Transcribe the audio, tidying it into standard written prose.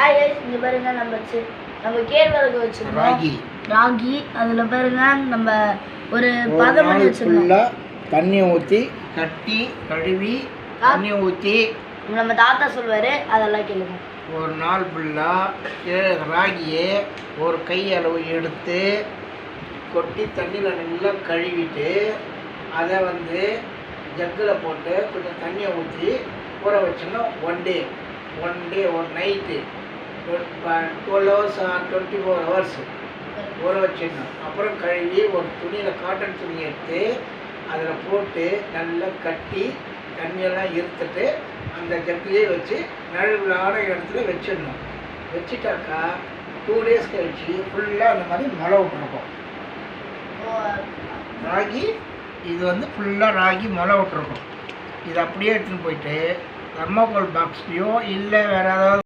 Hi guys இங்க பாருங்க நம்ம கேழ்வரகு வச்சிருக்கோம் ராகி அதுல பாருங்க நம்ம ஒரு பதம் பண்ணி வச்சிருக்கோம் தண்ணி ஊத்தி கட்டி கழுவி தண்ணி ஊத்தி நம்ம தாத்தா சொல்வாரு அதெல்லாம் கேளுங்க ஒரு நாள் ஃபுல்லா ராகியை ஒரு கை அளவு எடுத்து கொட்டி தண்ணியில் நல்லா கழுவிட்டு அதை ஜக்கில் போட்டு கொஞ்சம் தண்ணியை ஊற்றி ஊற வச்சோன்னா ஒன் டே ஒரு நைட்டு 12 hours or 24 hours ஊற வச்சிடணும். அப்புறம் கழுவி ஒரு துணியில் காட்டன் துணி எடுத்து அதில் போட்டு நல்லா கட்டி தண்ணியெல்லாம் இருத்துட்டு அந்த ஜக்கிலே வச்சு நழுவிலான இடத்துல வச்சிடணும். வச்சுட்டாக்கா 2 days கழிச்சு ஃபுல்லாக அந்த மாதிரி மழை விட்டுருக்கோம். ராகி இது ஃபுல்லாக ராகி மொளை விட்டுருக்கும். இது அப்படியே எடுத்துன்னு போயிட்டு தர்மாகோல் பாக்ஸ்லையோ இல்லை வேறு ஏதாவது